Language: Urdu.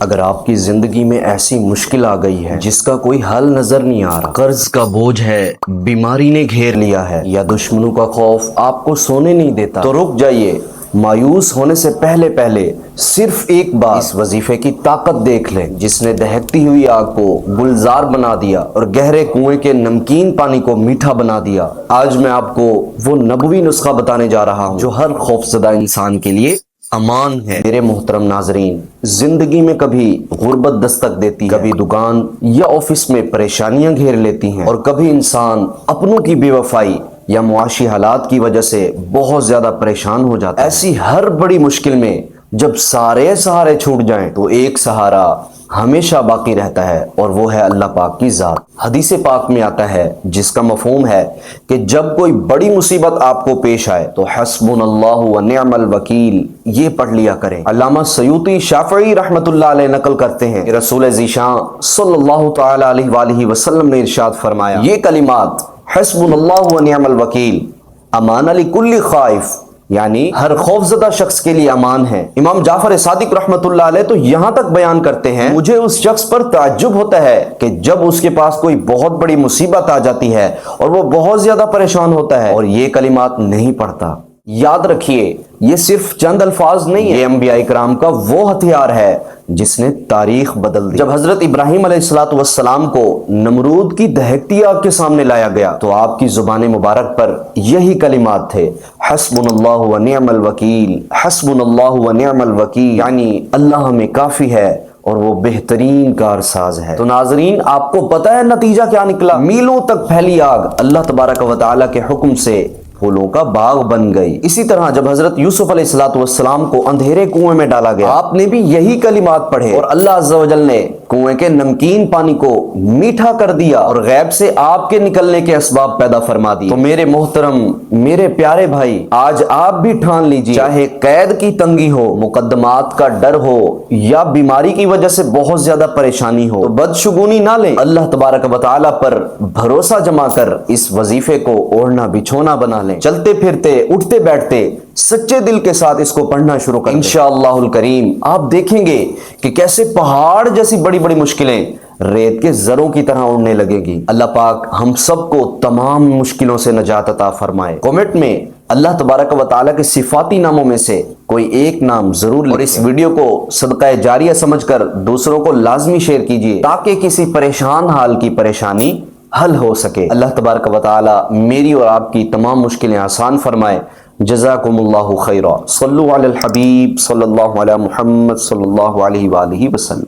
اگر آپ کی زندگی میں ایسی مشکل آ گئی ہے جس کا کوئی حل نظر نہیں آ رہا، قرض کا بوجھ ہے، بیماری نے گھیر لیا ہے، یا دشمنوں کا خوف آپ کو سونے نہیں دیتا، تو رک جائیے۔ مایوس ہونے سے پہلے صرف ایک بار اس وظیفے کی طاقت دیکھ لیں جس نے دہکتی ہوئی آگ کو گلزار بنا دیا اور گہرے کنویں کے نمکین پانی کو میٹھا بنا دیا۔ آج میں آپ کو وہ نبوی نسخہ بتانے جا رہا ہوں جو ہر خوفزدہ انسان کے لیے امان ہے۔ میرے محترم ناظرین، زندگی میں کبھی غربت دستک دیتی، کبھی دکان یا آفس میں پریشانیاں گھیر لیتی ہیں، اور کبھی انسان اپنوں کی بے وفائی یا معاشی حالات کی وجہ سے بہت زیادہ پریشان ہو جاتا ہے۔ ایسی ہر بڑی مشکل میں جب سارے سہارے چھوٹ جائیں تو ایک سہارا ہمیشہ باقی رہتا ہے، اور وہ ہے اللہ پاک کی ذات۔ حدیث پاک میں آتا ہے جس کا مفہوم ہے کہ جب کوئی بڑی مصیبت آپ کو پیش آئے تو حسبنا اللہ و نعم الوکیل یہ پڑھ لیا کریں۔ علامہ سیوطی شافعی رحمت اللہ علیہ نقل کرتے ہیں کہ رسول ذیشان صلی اللہ تعالی علیہ وآلہ وسلم نے ارشاد فرمایا، یہ کلمات حسبنا اللہ و نعم الوکیل امان لکل خائف، یعنی ہر خوفزدہ شخص کے لیے امان ہے۔ امام جعفر صادق رحمت اللہ علیہ تو یہاں تک بیان کرتے ہیں، مجھے اس شخص پر تعجب ہوتا ہے کہ جب اس کے پاس کوئی بہت بڑی مصیبت آ جاتی ہے اور وہ بہت زیادہ پریشان ہوتا ہے اور یہ کلمات نہیں پڑھتا۔ یاد رکھیے، یہ صرف چند الفاظ نہیں ہے، یہ انبیاء کرام کا وہ ہتھیار ہے جس نے تاریخ بدل دی۔ جب حضرت ابراہیم علیہ السلام کو نمرود کی دہکتی آگ کے سامنے لایا گیا تو آپ کی زبان مبارک پر یہی کلمات تھے، حسبنا اللہ و نعم الوکیل، حسبنا اللہ و نعم الوکیل، یعنی اللہ ہمیں کافی ہے اور وہ بہترین کارساز ہے۔ تو ناظرین، آپ کو پتہ ہے نتیجہ کیا نکلا؟ میلوں تک پھیلی آگ اللہ تبارک و تعالی کے حکم سے پھولوں کا باغ بن گئی۔ اسی طرح جب حضرت یوسف علیہ السلام کو اندھیرے کنویں میں ڈالا گیا، آپ نے بھی یہی کلمات پڑھے اور اللہ عز و جل نے کنویں کے نمکین پانی کو میٹھا کر دیا اور غیب سے آپ کے نکلنے کے اسباب پیدا فرما دی۔ تو میرے محترم، میرے پیارے بھائی، آج آپ بھی ٹھان لیجیے، چاہے قید کی تنگی ہو، مقدمات کا ڈر ہو، یا بیماری کی وجہ سے بہت زیادہ پریشانی ہو، تو بدشگونی نہ لیں، اللہ تبارک و تعالی پر بھروسہ جما کر اس وظیفے کو اوڑھنا بچھونا بنا لیں۔ چلتے پھرتے، اٹھتے بیٹھتے سچے دل کے ساتھ اس کو پڑھنا شروع کریں، انشاءاللہ الکریم آپ دیکھیں گے کہ کیسے پہاڑ جیسی بڑی بڑی مشکلیں ریت کے ذروں کی طرح اڑنے لگے گی۔ اللہ پاک ہم سب کو تمام مشکلوں سے نجات عطا فرمائے۔ کمنٹ میں اللہ تبارک و تعالیٰ کے صفاتی ناموں میں سے کوئی ایک نام ضرور لکھیں، اور اس ویڈیو کو صدقہ جاریہ سمجھ کر دوسروں کو لازمی شیئر کیجیے تاکہ کسی پریشان حال کی پریشانی حل ہو سکے۔ اللہ تبارک و تعالی میری اور آپ کی تمام مشکلیں آسان فرمائے۔ جزاکم اللہ خیرا۔ صلو علی الحبیب صلی اللہ علی محمد صلی اللہ علیہ وآلہ وسلم۔